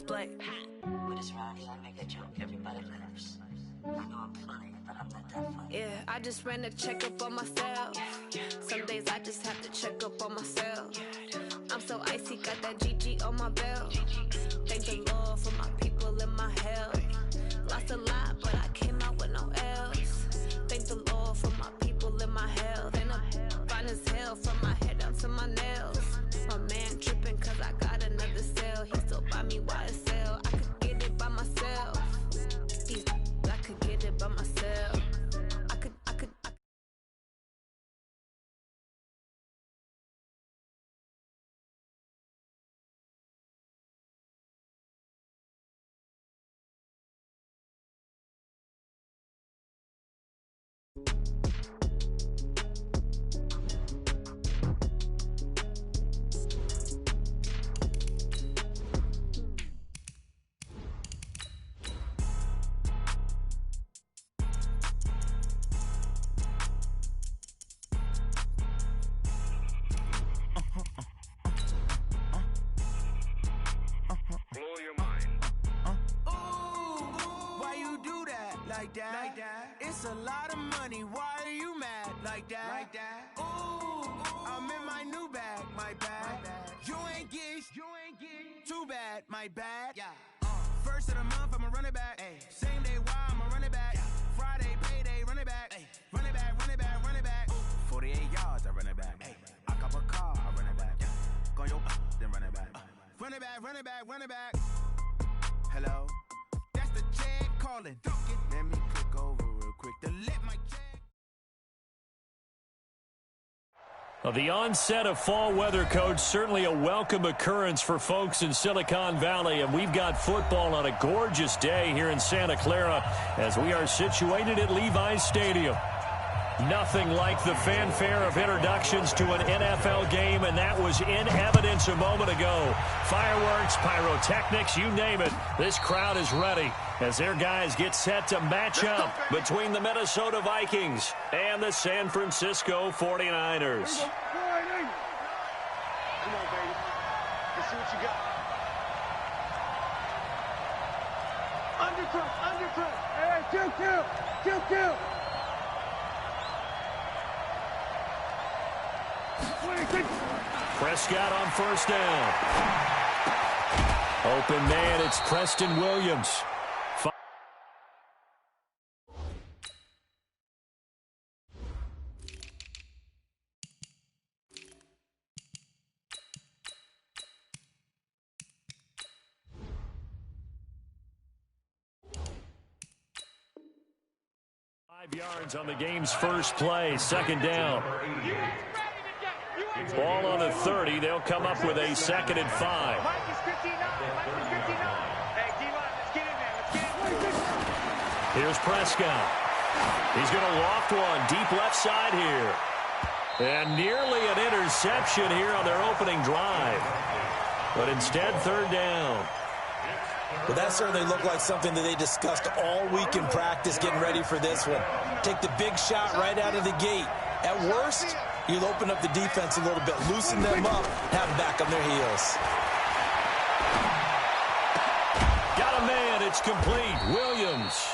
display. With this round here, I make a joke, everybody laughs. I know I'm funny, but I'm not that funny. Yeah, I just ran a checkup on myself. Some days I just have to check up on myself. I'm so icy, got that GG on my belt. Thank the Lord for my people and my health. Lost a lot, but I came out with no else. Thank the Lord for my people and my health. And I'm fine as hell from my head down to my nails. My man tripping cause I got another cell. He still buy me YSL. I could get it by myself. I could get it by myself. I could. Like that. It's a lot of money. Why are you mad like that? Ooh, I'm in my new bag, my bad. You ain't get too bad, my bad. Yeah. First of the month, I'ma run it back. Ay. Same day, why I'ma run it back. Friday, payday, run it back. Ay. Run it back, run it back, run it back. 48 yards, I run it back. Ay. I cop a car, I run it back. Go yo, then run it back. Run it back, run it back, run it back. Hello? That's the Chad calling. Let me click over real quick to let my Chad. Well, the onset of fall weather, Coach, certainly a welcome occurrence for folks in Silicon Valley, and we've got football on a gorgeous day here in Santa Clara as we are situated at Levi's Stadium. Nothing like the fanfare of introductions to an NFL game, and that was in evidence a moment ago. Fireworks, pyrotechnics, you name it. This crowd is ready as their guys get set to match up between the Minnesota Vikings and the San Francisco 49ers. Come on, baby. Let's see what you got. Undercut. Hey, kill. Prescott on first down. Open man, it's Preston Williams. Yards on the game's first play, second down. Ball on the 30. They'll come up with a second and 5. Here's Prescott. He's going to loft one deep left side here. And nearly an interception here on their opening drive. But instead, third down. Well, that certainly looked like something that they discussed all week in practice getting ready for this one. Take the big shot right out of the gate. At worst, you'll open up the defense a little bit, loosen them up, have them back on their heels. Got a man, it's complete. Williams.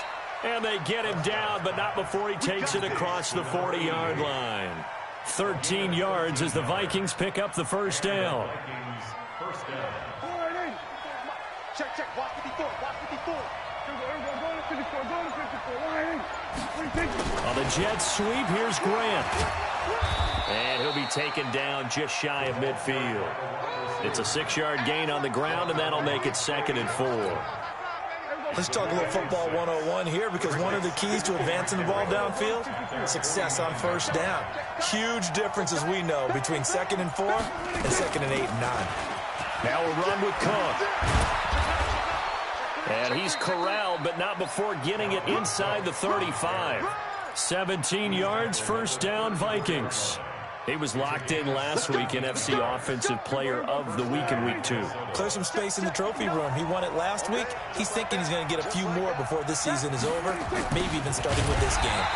And they get him down, but not before he takes it across the 40-yard line. 13 yards as the Vikings pick up the first down. Check. Watch 54. On the jet sweep, here's Grant. And he'll be taken down just shy of midfield. It's a 6-yard gain on the ground, and that'll make it second and 4. Let's talk a little football 101 here, because one of the keys to advancing the ball downfield, success on first down. Huge difference, as we know, between second and 4 and second and 8 and 9. Now a run with Cook. And he's corralled, but not before getting it inside the 35. 17 yards, first down, Vikings. He was locked in last week, NFC Offensive Player of the Week in Week 2. Clear some space in the trophy room. He won it last week. He's thinking he's going to get a few more before this season is over, maybe even starting with this game.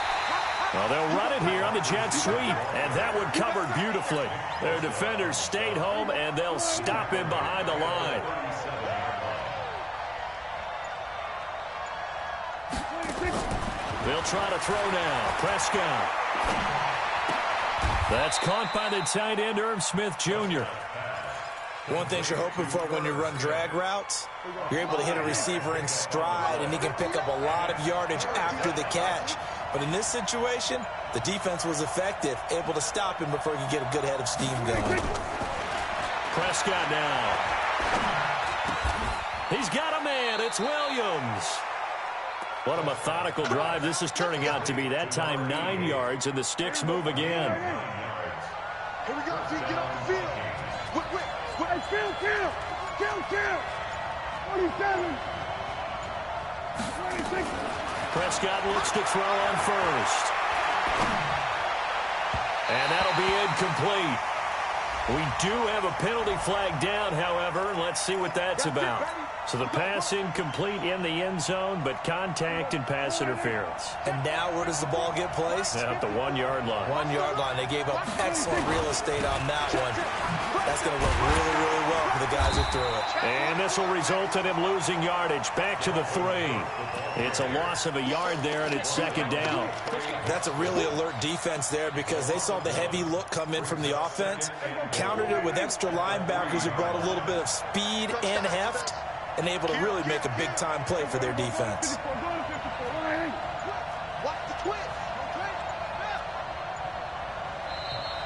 Well, they'll run it here on the jet sweep, and that one covered beautifully. Their defenders stayed home, and they'll stop him behind the line. They'll try to throw now. Prescott. That's caught by the tight end, Irv Smith Jr. One thing you're hoping for when you run drag routes, you're able to hit a receiver in stride, and he can pick up a lot of yardage after the catch. But in this situation, the defense was effective, able to stop him before he could get a good head of steam going. Prescott now. He's got a man. It's Williams. What a methodical drive. This is turning out to be, that time, 9 yards, and the sticks move again. Here we go, T. Get off the field. Quick. Kill. 47. 26. Prescott looks to throw on first. And that'll be incomplete. We do have a penalty flag down, however, and let's see what that's about. So the pass incomplete in the end zone, but contact and pass interference. And now where does the ball get placed? At the 1 yard line. 1 yard line. They gave up excellent real estate on that one. That's going to work really, really well for the guys who threw it. And this will result in him losing yardage. Back to the 3. It's a loss of a yard there, and it's second down. That's a really alert defense there because they saw the heavy look come in from the offense, countered it with extra linebackers who brought a little bit of speed and heft, and able to really make a big-time play for their defense.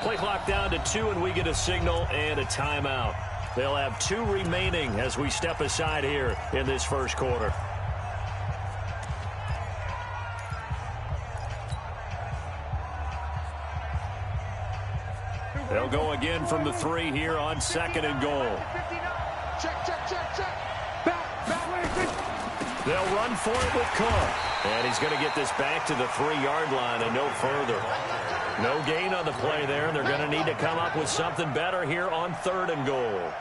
Play clock down to 2, and we get a signal and a timeout. They'll have 2 remaining as we step aside here in this first quarter. They'll go again from the 3 here on 2nd and goal. Check. They'll run for it with Cook. And he's going to get this back to the 3-yard line and no further. No gain on the play there. They're going to need to come up with something better here on 3rd and goal.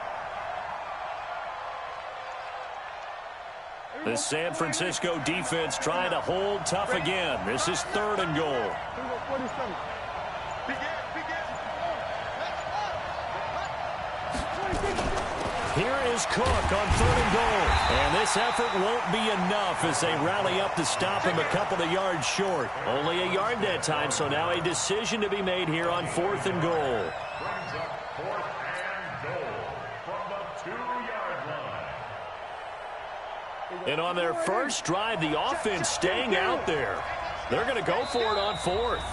The San Francisco defense trying to hold tough again. This is 3rd and goal. Here is Cook on 3rd and goal. And this effort won't be enough as they rally up to stop him a couple of yards short. Only a yard that time, so now a decision to be made here on 4th and goal. And on their first drive, the offense staying out there. They're going to go for it on 4th.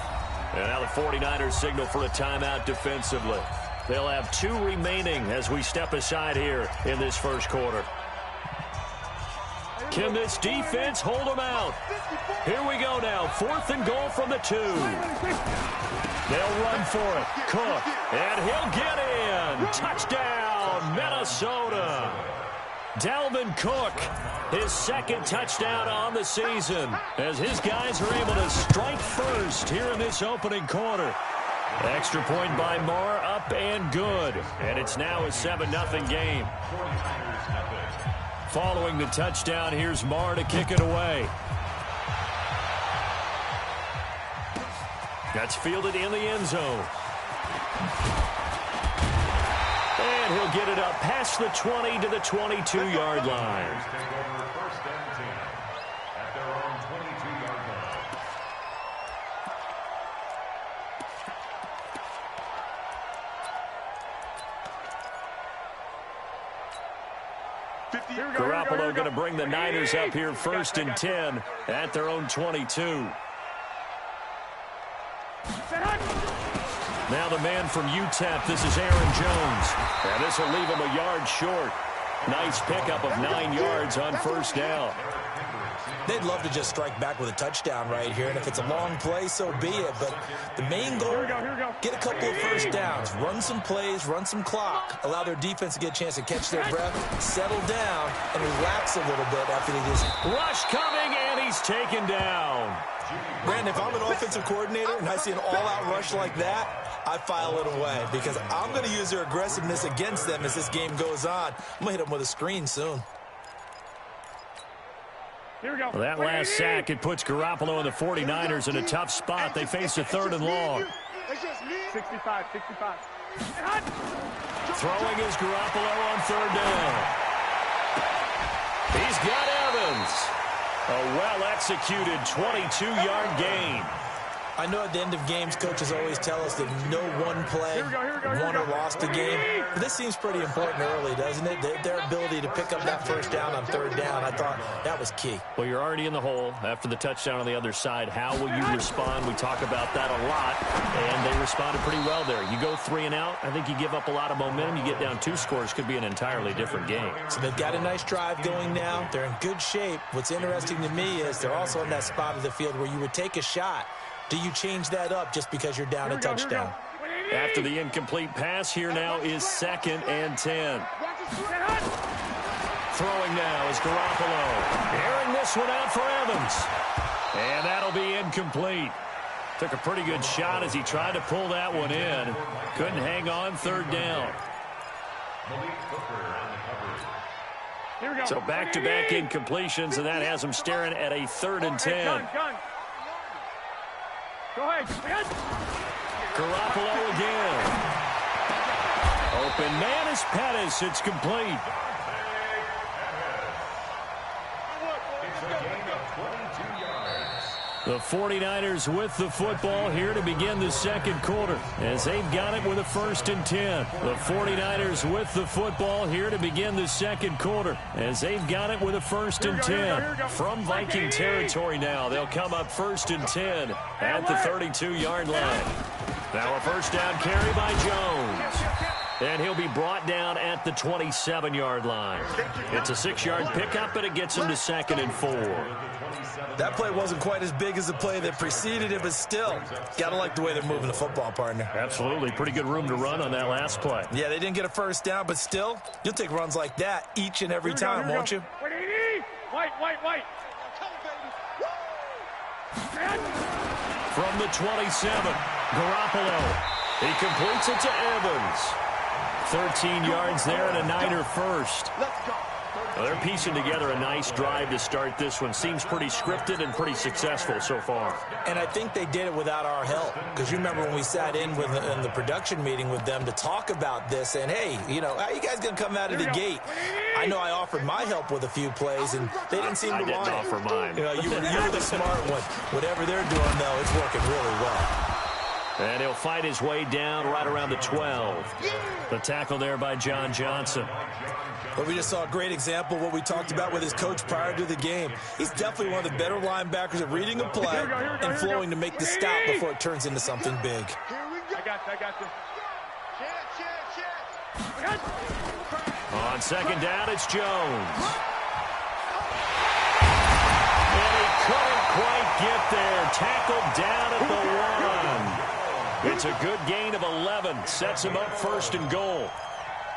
And now the 49ers signal for a timeout defensively. They'll have 2 remaining as we step aside here in this first quarter. Can this defense hold them out? Here we go now. 4th and goal from the 2. They'll run for it. Cook. And he'll get in. Touchdown, Minnesota. Dalvin Cook, his 2nd touchdown on the season, as his guys are able to strike first here in this opening quarter. Extra point by Marr, up and good. And it's now a 7-0 game. Following the touchdown, here's Marr to kick it away. That's fielded in the end zone. And he'll get it up past the 20 to the 22-yard line. Garoppolo going to bring the Niners up here 1st and 10 at their own 22. Now the man from UTEP, this is Aaron Jones. And this will leave him a yard short. Nice pickup of 9 yards on 1st down. They'd love to just strike back with a touchdown right here, and if it's a long play, so be it. But the main goal, get a couple of first downs, run some plays, run some clock, allow their defense to get a chance to catch their breath, settle down, and relax a little bit after they just... Rush coming, and he's taken down. Brandon, if I'm an offensive coordinator and I see an all-out rush like that, I file it away because I'm going to use their aggressiveness against them as this game goes on. I'm going to hit them with a screen soon. Here we go. Well, that last sack, it puts Garoppolo and the 49ers in a tough spot. They face a 3rd and long. 65. Throwing is Garoppolo on 3rd down. He's got Evans. A well-executed 22-yard gain. I know at the end of games, coaches always tell us that no one play won or lost a game. But this seems pretty important early, doesn't it? Their ability to pick up that first down on third down, I thought that was key. Well, you're already in the hole after the touchdown on the other side. How will you respond? We talk about that a lot, and they responded pretty well there. You go 3 and out, I think you give up a lot of momentum. You get down 2 scores, could be an entirely different game. So they've got a nice drive going now. They're in good shape. What's interesting to me is they're also in that spot of the field where you would take a shot. Do you change that up just because you're down a touchdown? After the incomplete pass, here now is 2nd and 10. Throwing now is Garoppolo. Airing this one out for Evans. And that'll be incomplete. Took a pretty good shot as he tried to pull that one in. Couldn't hang on 3rd down. So back-to-back incompletions, and that has him staring at a 3rd and 10. Go ahead. Garoppolo again. Open man is Pettis. It's complete. The 49ers with the football here to begin the 2nd quarter as they've got it with a 1st and 10. The 49ers with the football here to begin the 2nd quarter as they've got it with a 1st and 10. From Viking territory now, they'll come up 1st and 10 at the 32-yard line. Now a 1st down carry by Jones. And he'll be brought down at the 27-yard line. It's a 6-yard pickup, but it gets him to 2nd and 4. That play wasn't quite as big as the play that preceded it, but still, got to like the way they're moving the football, partner. Absolutely. Pretty good room to run on that last play. Yeah, they didn't get a 1st down, but still, you'll take runs like that each and every time, won't you? White. From the 27, Garoppolo. He completes it to Evans. 13 yards there and a Niner first. Well, they're piecing together a nice drive to start this one. Seems pretty scripted and pretty successful so far. And I think they did it without our help. Because you remember when we sat in the production meeting with them to talk about this. And, hey, you know, how are you guys going to come out of the gate? I know I offered my help with a few plays, and they didn't seem to want it. I didn't offer mine. You know, you were the smart one. Whatever they're doing, though, it's working really well. And he'll fight his way down right around the 12. The tackle there by John Johnson. But we just saw a great example of what we talked about with his coach prior to the game. He's definitely one of the better linebackers at reading a play and flowing to make the stop before it turns into something big. I got this. On 2nd down, it's Jones. And he couldn't quite get there. Tackled down at the 1. It's a good gain of 11. Sets him up 1st and goal.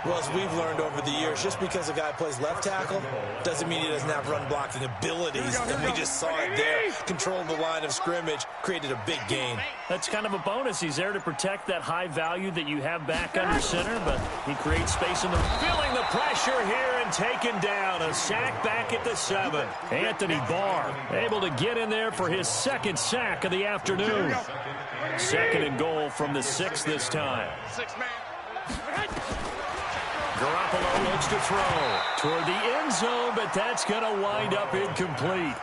Well, as we've learned over the years, just because a guy plays left tackle doesn't mean he doesn't have run-blocking abilities. And we just saw it there. Controlled the line of scrimmage, created a big gain. That's kind of a bonus. He's there to protect that high value that you have back under center, but he creates space in the... Feeling the pressure here and taken down. A sack back at the 7. Anthony Barr able to get in there for his 2nd sack of the afternoon. 2nd and goal from the 6 this time. Garoppolo looks to throw toward the end zone, but that's going to wind up incomplete.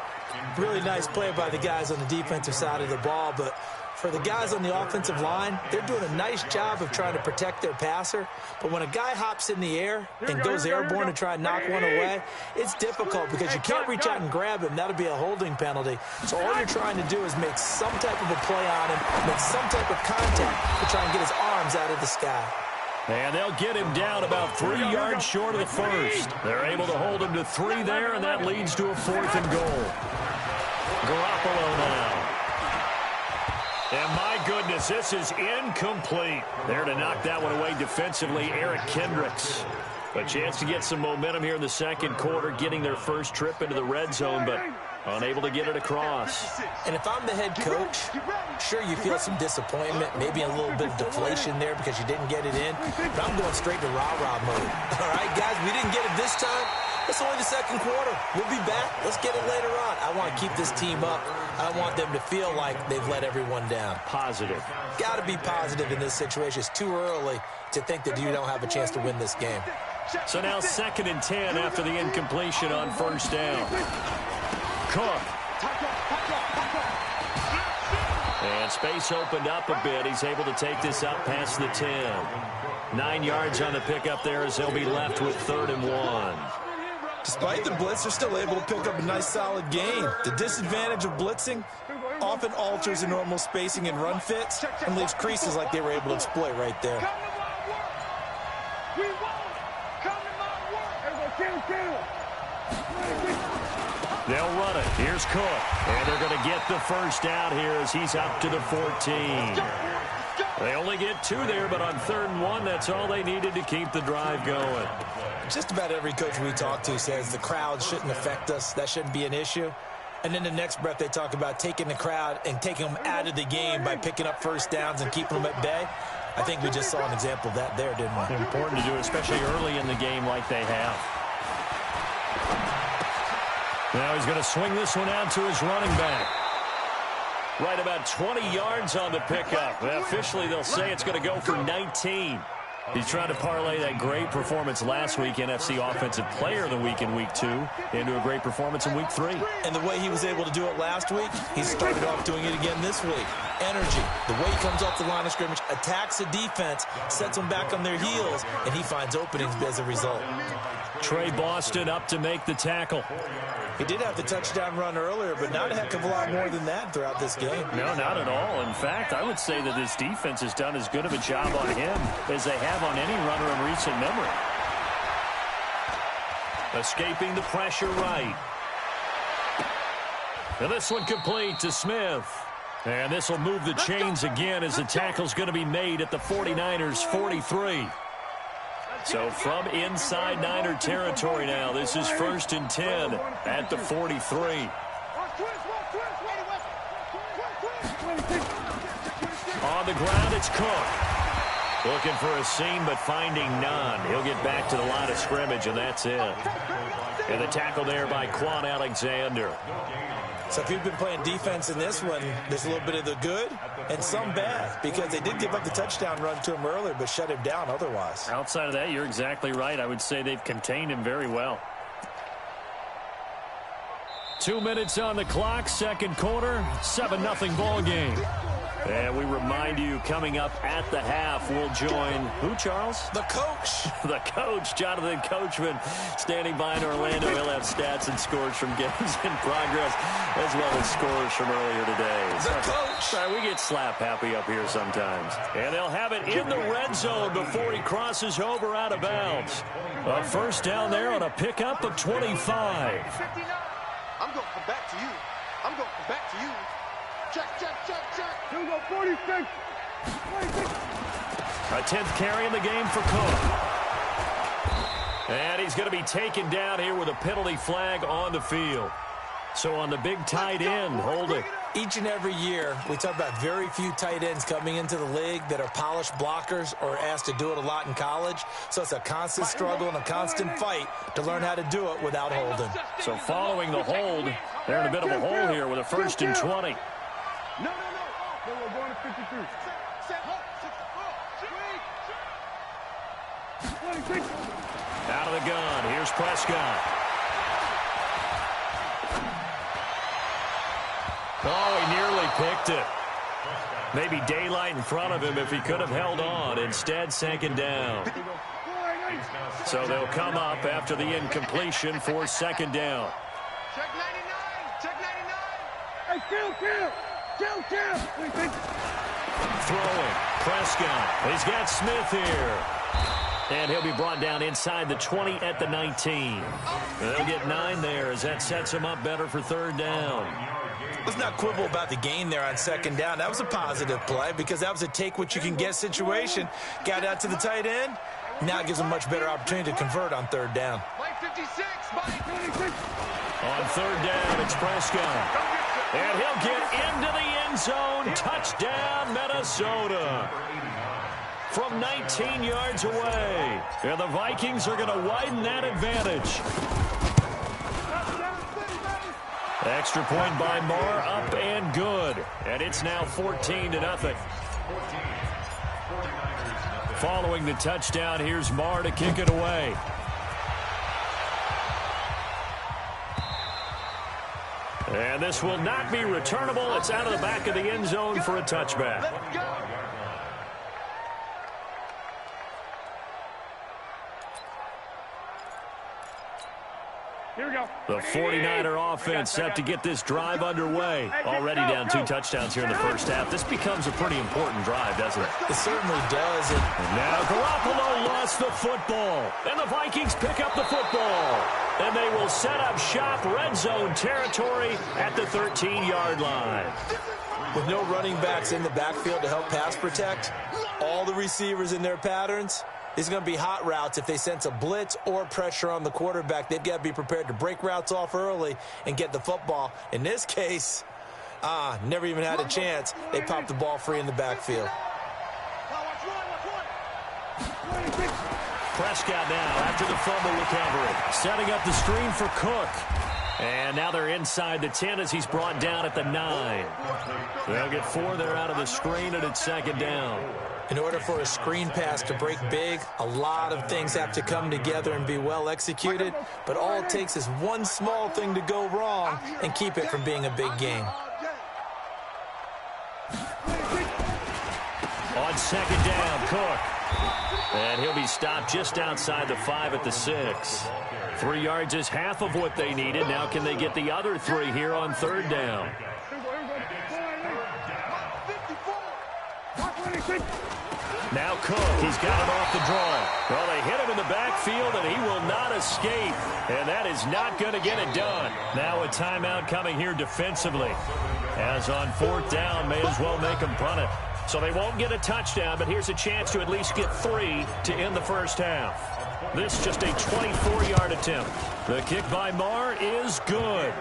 Really nice play by the guys on the defensive side of the ball, but for the guys on the offensive line, they're doing a nice job of trying to protect their passer. But when a guy hops in the air and goes airborne to try and knock one away, it's difficult because you can't reach out and grab him. That'll be a holding penalty. So all you're trying to do is make some type of a play on him, make some type of contact to try and get his arms out of the sky. And they'll get him down about 3 yards short of the 1st. They're able to hold him to 3 there, and that leads to a 4th and goal. Garoppolo now. And my goodness, this is incomplete. There to knock that one away defensively, Eric Kendricks. A chance to get some momentum here in the 2nd quarter, getting their first trip into the red zone, but unable to get it across. And if I'm the head coach, sure, you feel some disappointment, maybe a little bit of deflation there because you didn't get it in, but I'm going straight to rah-rah mode. All right, guys, we didn't get it this time. It's only the 2nd quarter. We'll be back. Let's get it later on. I want to keep this team up. I want them to feel like they've let everyone down. Positive. Got to be positive in this situation. It's too early to think that you don't have a chance to win this game. So now 2nd and 10 after the incompletion on 1st down. Cook. And space opened up a bit. He's able to take this up past the 10. 9 yards on the pickup there as they'll be left with 3rd and 1. Despite the blitz, they're still able to pick up a nice solid gain. The disadvantage of blitzing often alters the normal spacing and run fits and leaves creases like they were able to exploit right there. They'll run it. Here's Cook. And they're going to get the first down here as he's up to the 14. They only get 2 there, but on 3rd and 1, that's all they needed to keep the drive going. Just about every coach we talk to says the crowd shouldn't affect us. That shouldn't be an issue. And then the next breath they talk about taking the crowd and taking them out of the game by picking up first downs and keeping them at bay. I think we just saw an example of that there, didn't we? Important to do, especially early in the game like they have. Now he's going to swing this one out to his running back. Right about 20 yards on the pickup. Officially, they'll say it's going to go for 19. He's trying to parlay that great performance last week, NFC Offensive Player of the Week in Week 2, into a great performance in Week 3. And the way he was able to do it last week, he started off doing it again this week. Energy, the way he comes off the line of scrimmage, attacks the defense, sets them back on their heels, and he finds openings as a result. Trey Boston up to make the tackle. He did have the touchdown run earlier, but not a heck of a lot more than that throughout this game. No, not at all. In fact, I would say that this defense has done as good of a job on him as they have on any runner in recent memory. Escaping the pressure right. And this one complete to Smith. And this will move the chains again as the tackle's going to be made at the 49ers 43. So from inside Niner territory now, this is 1st and 10 at the 43. On the ground, it's Cook. Looking for a seam, but finding none. He'll get back to the line of scrimmage, and that's it. And the tackle there by Quan Alexander. So if you've been playing defense in this one, there's a little bit of the good and some bad, because they did give up the touchdown run to him earlier, but shut him down otherwise. Outside of that, you're exactly right. I would say they've contained him very well. 2 minutes on the clock, second quarter, 7-0 ball game. And we remind you, coming up at the half, we'll join who, Charles? The coach. The coach, Jonathan Coachman, standing by in Orlando. He'll have stats and scores from games in progress, as well as scores from earlier today. The coach. Sorry, we get slap happy up here sometimes. And they'll have it in the red zone before he crosses over out of bounds. A first down there on a pickup of 25. I'm going to come back to you. I'm going to come back to you. Check, check, check, check. Here we go, 46. 46. A 10th carry in the game for Cook. And he's going to be taken down here with a penalty flag on the field. So on the big tight end, holding. Each and every year, we talk about very few tight ends coming into the league that are polished blockers or asked to do it a lot in college. So it's a constant struggle and a constant fight to learn how to do it without holding. So following the hold, they're in a bit of a hole here with a 1st and 20. No, we're going to 53. Out of the gun, here's Prescott. Oh, he nearly picked it. Maybe daylight in front of him if he could have held on. Instead, second down. So they'll come up after the incompletion for second down. Check 99. Check 99. Hey, kill. Throwing. Prescott. He's got Smith here. And he'll be brought down inside the 20 at the 19. They'll get 9 there as that sets him up better for third down. Let's not quibble about the gain there on second down. That was a positive play because that was a take-what-you-can-get situation. Got out to the tight end. Now it gives him a much better opportunity to convert on third down. On third down, it's Prescott. And he'll get into the end zone. Touchdown, Minnesota. From 19 yards away. And the Vikings are going to widen that advantage. Extra point by Marr, up and good. And it's now 14-0. Following the touchdown, here's Marr to kick it away. And this will not be returnable. It's out of the back of the end zone for a touchback. Let's go. Here we go. The 49er offense set to get this drive underway. Already down 2 touchdowns here in the first half. This becomes a pretty important drive, doesn't it? It certainly does. And now Garoppolo lost the football. And the Vikings pick up the football. And they will set up shop red zone territory at the 13-yard line. With no running backs in the backfield to help pass protect, all the receivers in their patterns, is going to be hot routes. If they sense a blitz or pressure on the quarterback, they've got to be prepared to break routes off early and get the football. In this case, never even had a chance. They popped the ball free in the backfield. Prescott now after the fumble recovery. Setting up the screen for Cook. And now they're inside the 10 as he's brought down at the 9. They'll get 4 there out of the screen, and it's second down. In order for a screen pass to break big, a lot of things have to come together and be well executed. But all it takes is one small thing to go wrong and keep it from being a big game. On second down, Cook. And he'll be stopped just outside the 5 at the 6. 3 yards is half of what they needed. Now can they get the other 3 here on third down? Now Cook, he's got it off the draw. Well, they hit him in the backfield, and he will not escape. And that is not going to get it done. Now a timeout coming here defensively. As on fourth down, may as well make them punt it. So they won't get a touchdown, but here's a chance to at least get 3 to end the first half. This just a 24-yard attempt. The kick by Marr is good.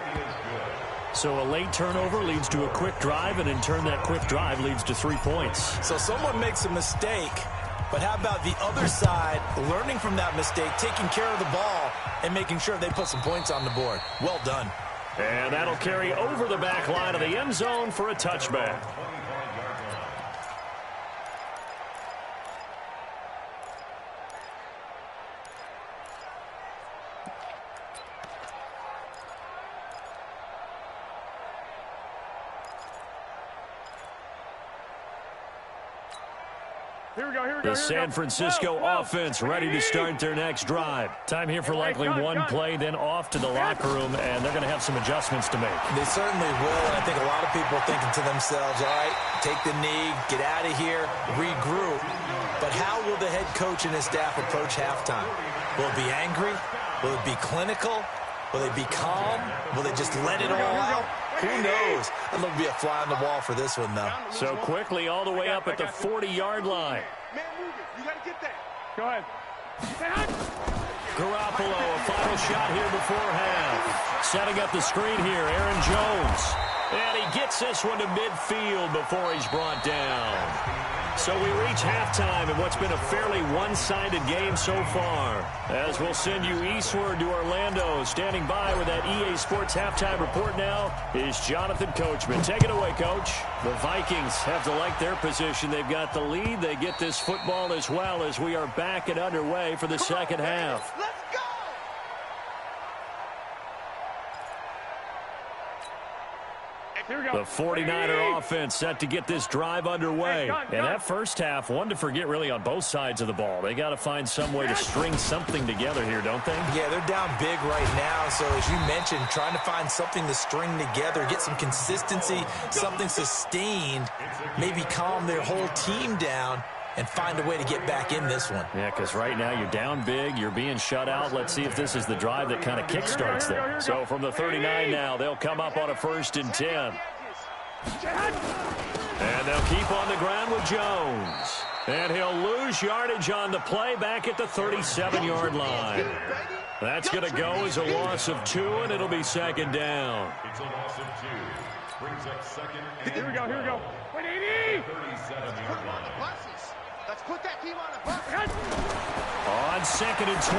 So a late turnover leads to a quick drive, and in turn that quick drive leads to 3 points. So someone makes a mistake, but how about the other side learning from that mistake, taking care of the ball, and making sure they put some points on the board? Well done. And that'll carry over the back line of the end zone for a touchback. The San Francisco offense ready to start their next drive. Time here for likely one play, then off to the locker room, and they're going to have some adjustments to make. They certainly will, and I think a lot of people are thinking to themselves, all right, take the knee, get out of here, regroup. But how will the head coach and his staff approach halftime? Will it be angry? Will it be clinical? Will they be calm? Will they just let it all out? Who knows? I'd love to be a fly on the wall for this one, though. So quickly all the way up at the 40-yard line. Man, move it. You got to get that. Go ahead. Garoppolo, a final shot here before half. Setting up the screen here, Aaron Jones. And he gets this one to midfield before he's brought down. So we reach halftime in what's been a fairly one-sided game so far. As we'll send you eastward to Orlando. Standing by with that EA Sports halftime report now is Jonathan Coachman. Take it away, Coach. The Vikings have to like their position. They've got the lead. They get this football as well as we are back and underway for the second half. Let's go. The 49er offense set to get this drive underway. And that first half, one to forget really on both sides of the ball. They got to find some way to string something together here, don't they? Yeah, they're down big right now. So as you mentioned, trying to find something to string together, get some consistency, something sustained, maybe calm their whole team down and find a way to get back in this one. Yeah, because right now you're down big, you're being shut out. Let's see if this is the drive that kind of kickstarts them. So from the 39 now, they'll come up on a 1st and 10. And they'll keep on the ground with Jones. And he'll lose yardage on the play back at the 37-yard line. That's going to go as a loss of 2, and it'll be second down. It's a loss of 2. Brings up second. Here we go, here we go. 37-yard line. Let's put that team on the bus. On 2nd and 12,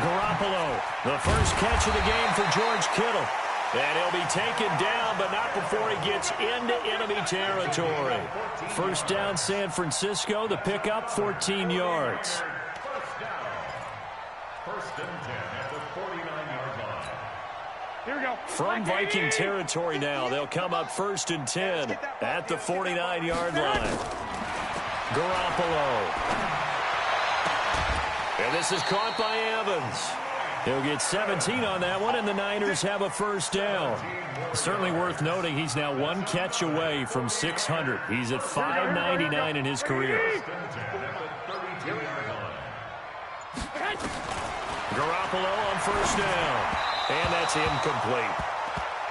Garoppolo, the first catch of the game for George Kittle. And he'll be taken down, but not before he gets into enemy territory. First down, San Francisco. The pickup, 14 yards. First and 10 at the 49-yard line. From Viking territory now, they'll come up 1st and 10 at the 49-yard line. Garoppolo. And this is caught by Evans. He'll get 17 on that one, and the Niners have a 1st down. Certainly worth noting he's now 1 catch away from 600. He's at 599 in his career. Garoppolo on 1st down. And that's incomplete.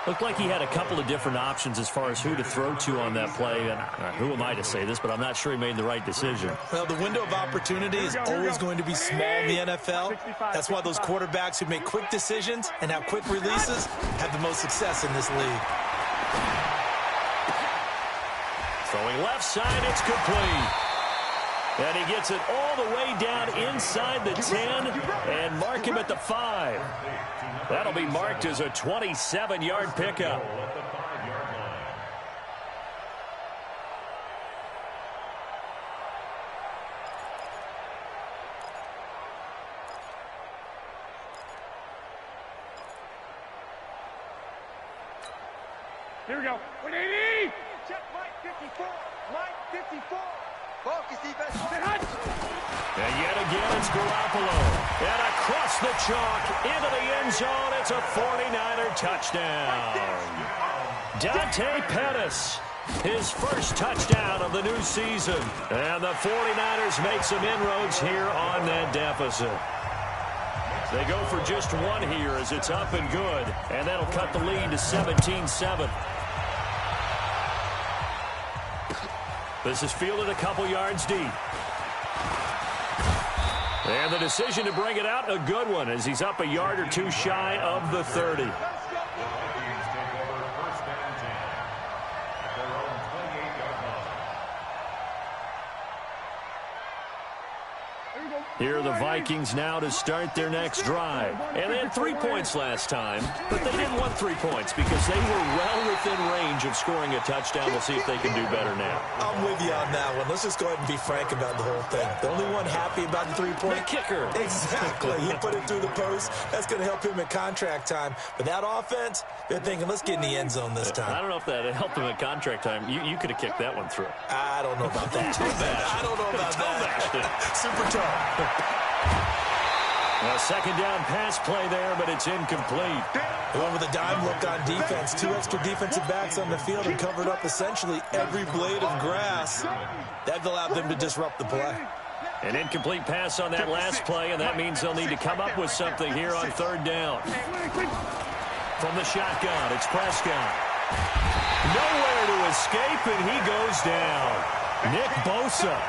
Looked like he had a couple of different options as far as who to throw to on that play. And who am I to say this, but I'm not sure he made the right decision. Well, the window of opportunity is always going to be small in the NFL. That's why those quarterbacks who make quick decisions and have quick releases have the most success in this league. Throwing left side, it's complete. And he gets it all the way down inside the 10 and mark him at the 5. That'll be marked as a 27-yard pickup. Here we go. 180. Check Mike 54. Mike 54. Focus defense. And yet again, it's Garoppolo. And across the chalk, into the end zone, it's a 49er touchdown. Dante Pettis, his 1st touchdown of the new season. And the 49ers make some inroads here on that deficit. They go for just 1 here as it's up and good. And that'll cut the lead to 17-7. This is fielded a couple yards deep. And the decision to bring it out, a good one, as he's up a yard or 2 shy of the 30. Here are the Vikings now to start their next drive. And they had 3 points last time, but they didn't want 3 points because they were well within range of scoring a touchdown. We'll see if they can do better now. I'm with you on that one. Let's just go ahead and be frank about the whole thing. The only one happy about the 3-point. The kicker. Exactly. He put it through the post. That's going to help him at contract time. But that offense, they're thinking, let's get in the end zone this time. I don't know if that helped him at contract time. You could have kicked that one through. I don't know about that. I don't know about that. Super tough. A 2nd down pass play there, but it's incomplete. The one with a dime look on defense. 2 extra defensive backs on the field and covered up essentially every blade of grass. That allowed them to disrupt the play. An incomplete pass on that last play, and that means they'll need to come up with something here on 3rd down. From the shotgun, it's Prescott. Nowhere to escape, and he goes down. Nick Bosa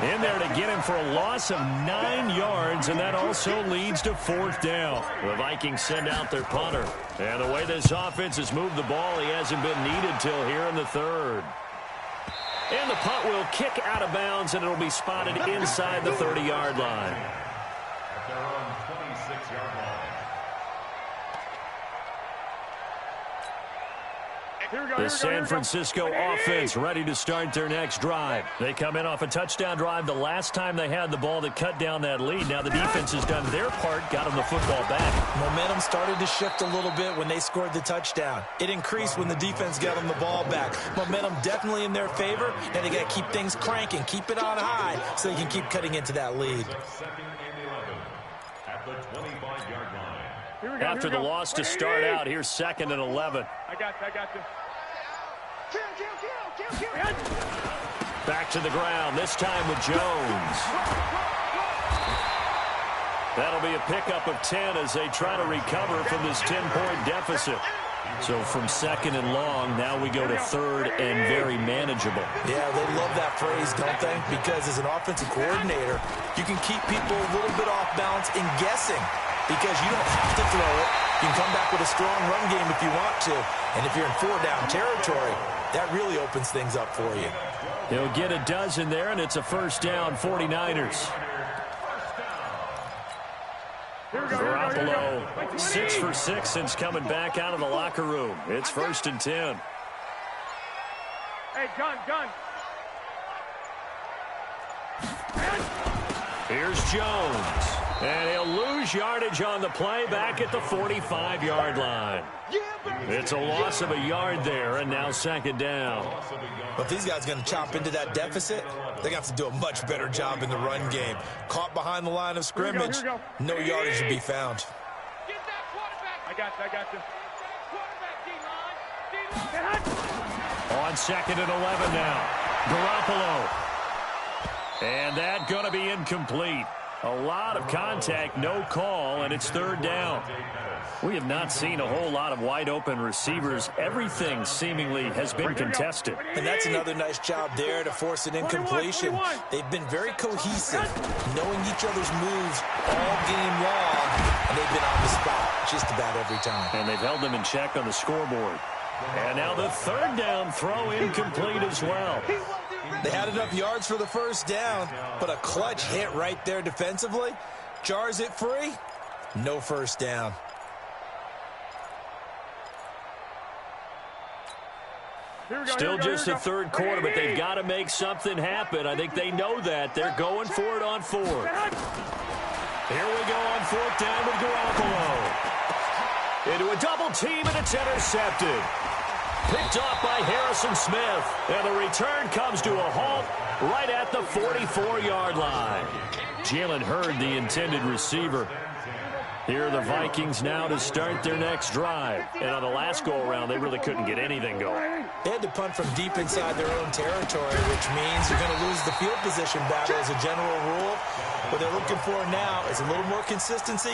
in there to get him for a loss of 9 yards, and that also leads to 4th down. The Vikings send out their punter. And the way this offense has moved the ball, he hasn't been needed till here in the 3rd. And the punt will kick out of bounds, and it'll be spotted inside the 30-yard line. At their own 26-yard line. The San Francisco offense ready to start their next drive. They come in off a touchdown drive the last time they had the ball that cut down that lead. Now the defense has done their part, got them the football back. Momentum started to shift a little bit when they scored the touchdown. It increased when the defense got them the ball back. Momentum definitely in their favor. Now they got to keep things cranking, keep it on high so they can keep cutting into that lead. 2nd and 11 at the 25-yard line. After the loss to start out, here's 2nd and 11. I got this. Back to the ground, this time with Jones. That'll be a pickup of 10 as they try to recover from this 10-point deficit. So from 2nd and long, now we go to 3rd and very manageable. Yeah, they love that phrase, don't they? Because as an offensive coordinator, you can keep people a little bit off balance in guessing because you don't have to throw it. You can come back with a strong run game if you want to. And if you're in 4-down territory, that really opens things up for you. He'll get a dozen there, and it's a 1st down, 49ers. Garoppolo, 6 for 6 since coming back out of the locker room. It's 1st and 10. Hey, gun. Here's Jones. And he'll lose yardage on the play back at the 45-yard line. It's a loss of a yard there, and now second down. But if these guys are going to chop into that deficit, they're going to have to do a much better job in the run game. Caught behind the line of scrimmage, no yardage to be found. Get that quarterback. I got you. On second and 11 now. Garoppolo. And that going to be incomplete. A lot of contact, no call, and it's third down. We have not seen a whole lot of wide-open receivers. Everything seemingly has been contested. And that's another nice job there to force an incompletion. They've been very cohesive, knowing each other's moves all game long, and they've been on the spot just about every time. And they've held them in check on the scoreboard. And now the third down throw incomplete as well. They had enough yards for the first down, but a clutch hit right there defensively jars it free. No first down. Still just the third quarter, but they've got to make something happen. I think they know that. They're going for it on fourth. Here we go on fourth down with Garoppolo. Into a double team, and it's intercepted. Picked off by Harrison Smith. And the return comes to a halt right at the 44-yard line. Jalen Hurd, the intended receiver. Here are the Vikings now to start their next drive. And on the last go-around, they really couldn't get anything going. They had to punt from deep inside their own territory, which means you're going to lose the field position battle as a general rule. What they're looking for now is a little more consistency,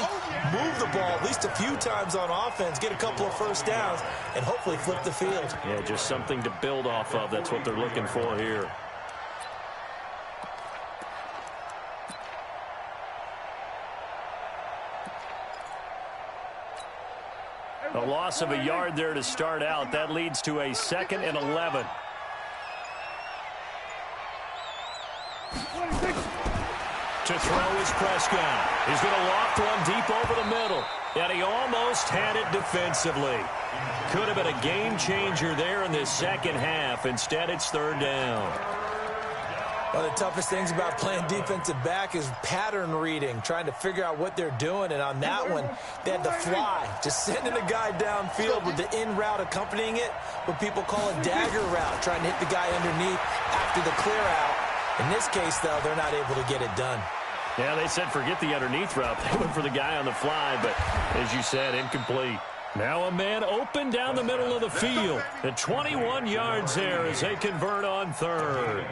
move the ball at least a few times on offense, get a couple of first downs, and hopefully flip the field. Yeah, just something to build off of. That's what they're looking for here. A loss of a yard there to start out. That leads to a 2nd and 11. To throw is Prescott. He's going to loft one deep over the middle. And he almost had it defensively. Could have been a game changer there in this second half. Instead, it's third down. One of the toughest things about playing defensive back is pattern reading, trying to figure out what they're doing. And on that one, they had the fly, just sending a guy downfield with the in route accompanying it, what people call a dagger route, trying to hit the guy underneath after the clear out. In this case, though, they're not able to get it done. Yeah, they said forget the underneath route. They went for the guy on the fly, but as you said, incomplete. Now a man open down the middle of the field. At 21 yards there as they convert on third.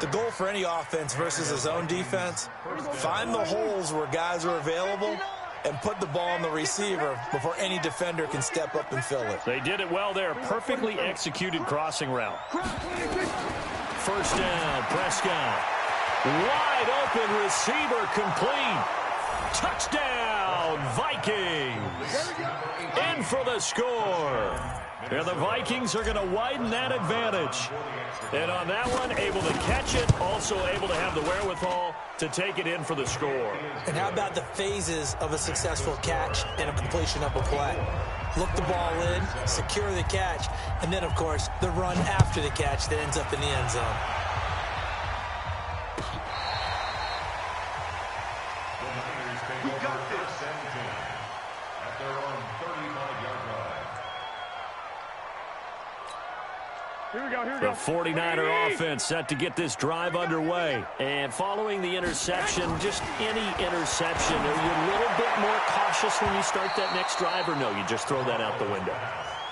The goal for any offense versus his own defense, find the holes where guys are available and put the ball on the receiver before any defender can step up and fill it. They did it well there. Perfectly executed crossing route. First down, Prescott. Wide open receiver complete. Touchdown, Vikings. In for the score. And the Vikings are going to widen that advantage. And on that one, able to catch it, also able to have the wherewithal to take it in for the score. And how about the phases of a successful catch and a completion of a play? Look the ball in, secure the catch, and then, of course, the run after the catch that ends up in the end zone. We got this. 17 at their own 35-yard line. The 49er offense set to get this drive underway. And following the interception, just any interception, are you a little bit more cautious when you start that next drive, or no, you just throw that out the window?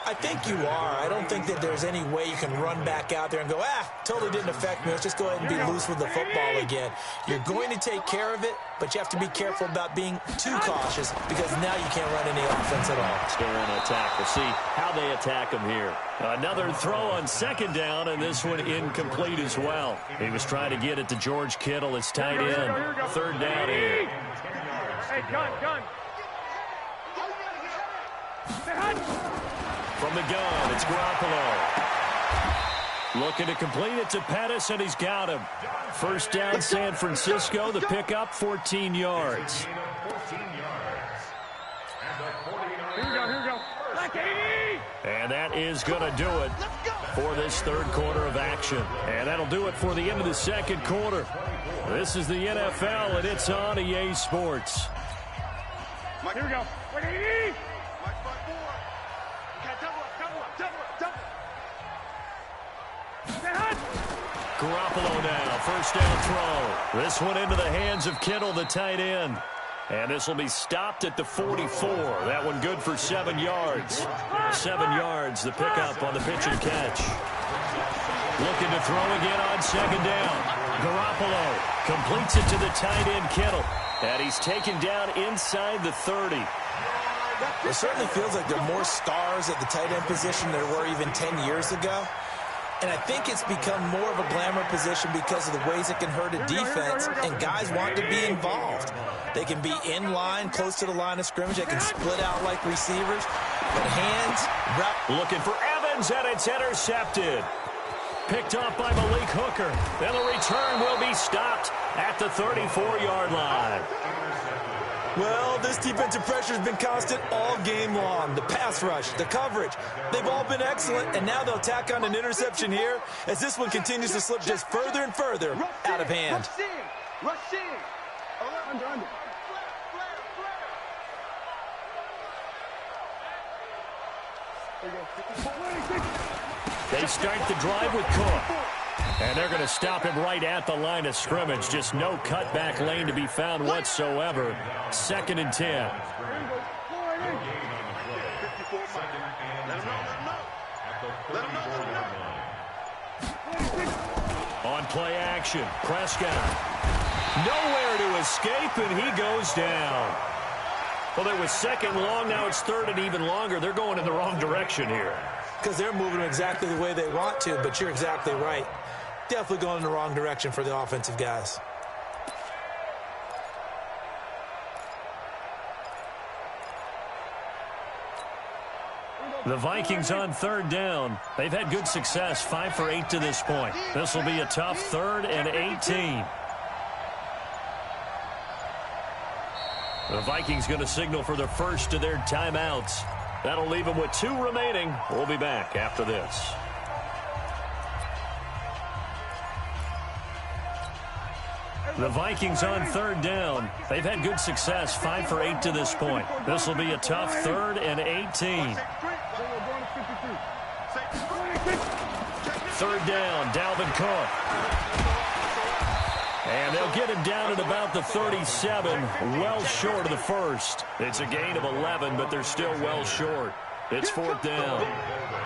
I think you are. I don't think that there's any way you can run back out there and go, totally didn't affect me. Let's just go ahead and be loose with the football again. You're going to take care of it, but you have to be careful about being too cautious because now you can't run any offense at all. Still want to attack. We'll see how they attack him here. Another throw on second down, and this one incomplete as well. He was trying to get it to George Kittle, his tight end. Third down here. Hey, gun. From the gun, it's Garoppolo. Looking to complete it to Pettis, and he's got him. First down, San Francisco. The pickup, 14 yards. Here we go. Like 80! And that is going to do it for this third quarter of action. And that'll do it for the end of the second quarter. This is the NFL, and it's on EA Sports. Here we go. 180. Mike 5-4. Okay, double up. Garoppolo now, first down throw. This one into the hands of Kittle, the tight end. And this will be stopped at the 44. That one good for 7 yards. 7 yards, the pickup on the pitch and catch. Looking to throw again on second down. Garoppolo completes it to the tight end, Kittle. And he's taken down inside the 30. It certainly feels like there are more stars at the tight end position than there were even 10 years ago. And I think it's become more of a glamour position because of the ways it can hurt a defense, and guys want to be involved. They can be in line, close to the line of scrimmage. They can split out like receivers. But hands, looking for Evans, and it's intercepted. Picked off by Malik Hooker. Then the return will be stopped at the 34-yard line. Well, this defensive pressure has been constant all game long. The pass rush, the coverage, they've all been excellent, and now they'll tack on an interception here as this one continues to slip just further and further out of hand. Rush in. Under. They start the drive with Cook. And they're going to stop him right at the line of scrimmage. Just no cutback lane to be found whatsoever. 2nd and 10. On play action, Prescott. Nowhere to escape, and he goes down. Well, it was 2nd long. Now it's 3rd and even longer. They're going in the wrong direction here. Because they're moving exactly the way they want to, but you're exactly right. Definitely going in the wrong direction for the offensive guys. The Vikings on 3rd down. They've had good success, 5 for 8 to this point. This will be a tough 3rd and 18. The Vikings going to signal for the first of their timeouts. That'll leave them with 2 remaining. We'll be back after this. The Vikings on 3rd down. They've had good success, 5 for 8 to this point. This will be a tough 3rd and 18. 3rd down, Dalvin Cook. And they'll get him down at about the 37, well short of the first. It's a gain of 11, but they're still well short. It's 4th down.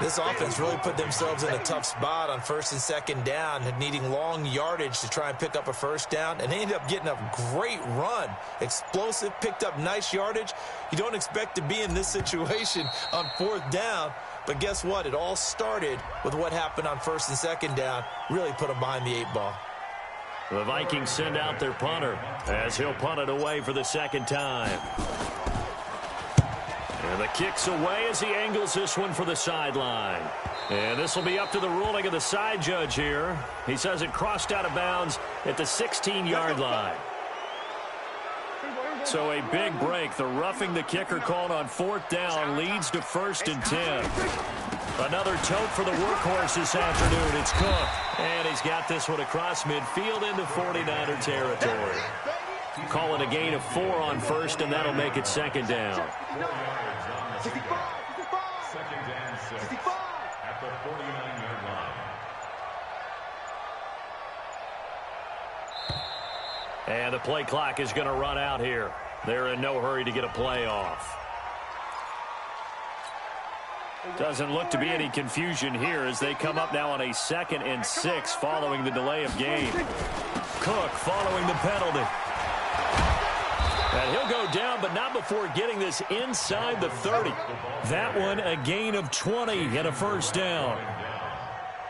This offense really put themselves in a tough spot on 1st and 2nd down, needing long yardage to try and pick up a first down, and they ended up getting a great run. Explosive, picked up nice yardage. You don't expect to be in this situation on 4th down, but guess what? It all started with what happened on 1st and 2nd down. Really put them behind the 8 ball. The Vikings send out their punter as he'll punt it away for the 2nd time. And the kick's away as he angles this one for the sideline. And this will be up to the ruling of the side judge here. He says it crossed out of bounds at the 16-yard line. So a big break. The roughing the kicker called on 4th down leads to 1st and 10. Another tote for the workhorse this afternoon. It's Cook. And he's got this one across midfield into 49er territory. Call it a gain of 4 on 1st, and that'll make it 2nd down. 65. 2nd and 6 at the 49-yard line. And the play clock is going to run out here. They're in no hurry to get a play off. Doesn't look to be any confusion here as they come up now on a 2nd and 6 following the delay of game. Cook following the penalty. And he'll go down, but not before getting this inside the 30. That one a gain of 20 and a first down.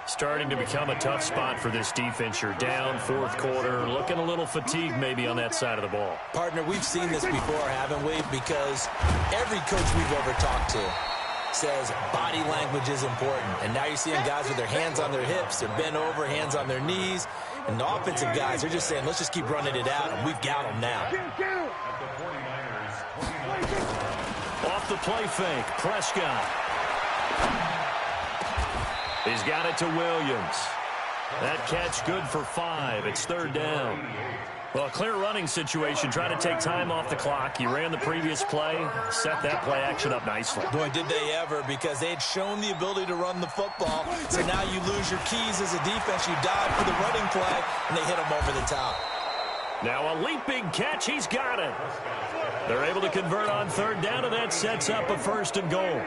Starting to become a tough spot for this defense. You're down 4th quarter, looking a little fatigued maybe on that side of the ball. Partner, we've seen this before, haven't we? Because every coach we've ever talked to says body language is important. And now you're seeing guys with their hands on their hips, they're bent over, hands on their knees. And the offensive guys are just saying, let's just keep running it out, and we've got them now. Off the play fake, Prescott. He's got it to Williams. That catch good for 5. It's 3rd down. Well, a clear running situation. Trying to take time off the clock. He ran the previous play, set that play action up nicely. Boy, did they ever, because they had shown the ability to run the football. So now you lose your keys as a defense. You dive for the running play, and they hit him over the top. Now a leaping catch. He's got it. They're able to convert on 3rd down, and that sets up a 1st and goal.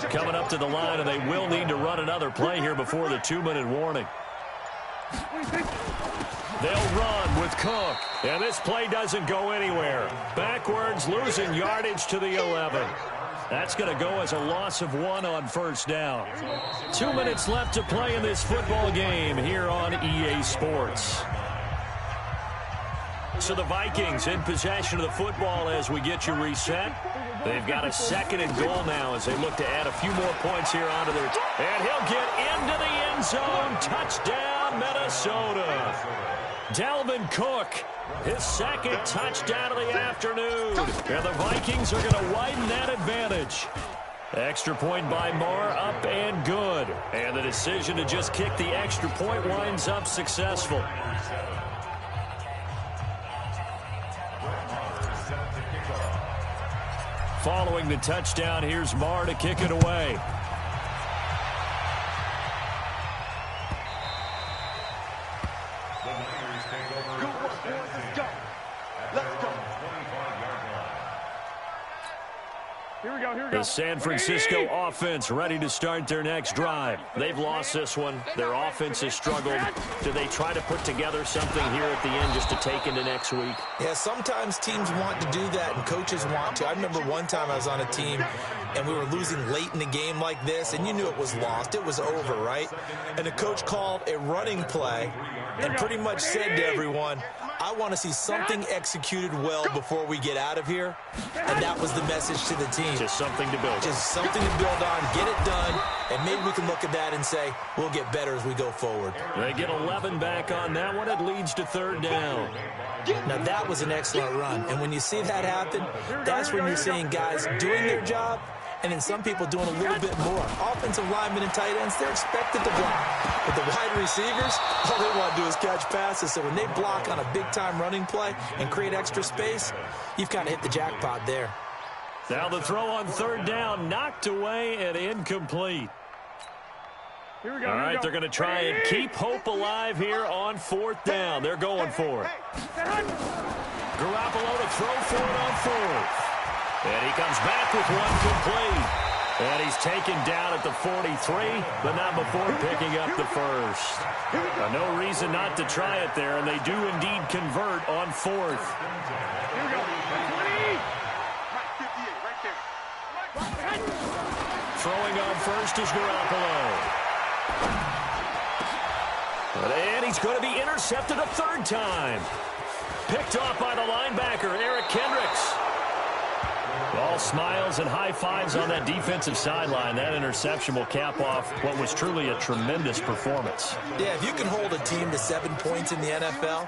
Coming up to the line, and they will need to run another play here before the 2-minute warning. They'll run with Cook, and this play doesn't go anywhere. Backwards, losing yardage to the 11. That's going to go as a loss of 1 on 1st down. 2 minutes left to play in this football game here on EA Sports. So the Vikings in possession of the football as we get you reset. They've got a 2nd and goal now as they look to add a few more points here onto their... And he'll get into the end zone. Touchdown, Minnesota. Dalvin Cook, his 2nd touchdown of the afternoon. And the Vikings are going to widen that advantage. Extra point by Marr, up and good. And the decision to just kick the extra point winds up successful. Following the touchdown, here's Marr to kick it away. The San Francisco offense ready to start their next drive. They've lost this one. Their offense has struggled. Do they try to put together something here at the end just to take into next week? Yeah, sometimes teams want to do that, and coaches want to. I remember one time I was on a team, and we were losing late in the game like this, and you knew it was lost. It was over, right? And the coach called a running play and pretty much said to everyone, I want to see something executed well before we get out of here. And that was the message to the team. Just something to build on. Just something to build on, get it done, and maybe we can look at that and say, we'll get better as we go forward. They get 11 back on that one. It leads to 3rd down. Now, that was an excellent run. And when you see that happen, that's when you're seeing guys doing their job, and then some people doing a little bit more. Offensive linemen and tight ends, they're expected to block. But the wide receivers, all they want to do is catch passes. So when they block on a big-time running play and create extra space, you've kind of hit the jackpot there. Now the throw on 3rd down, knocked away and incomplete. Here we go. All right, they're going to try and keep hope alive here on 4th down. They're going for it. Garoppolo to throw for it on 4th. And he comes back with one complete. And he's taken down at the 43, but not before picking up the 1st. No reason not to try it there, and they do indeed convert on 4th. Here we go. 20. Throwing on 1st is Garoppolo. And he's going to be intercepted a 3rd time. Picked off by the linebacker, Eric Kendricks. All smiles and high fives on that defensive sideline. That interception will cap off what was truly a tremendous performance. Yeah, if you can hold a team to 7 points in the NFL,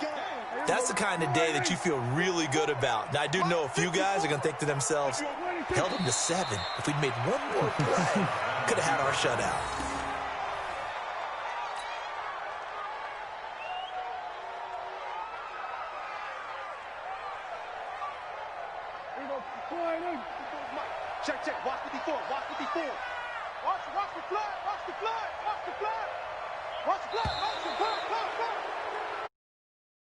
that's the kind of day that you feel really good about. Now, I do know a few guys are going to think to themselves, held them to 7. If we'd made one more play, could have had our shutout. Check. Watch 54. Watch 54. Watch the blood. Watch the blood. Watch the blood. Watch the blood. Watch the blood.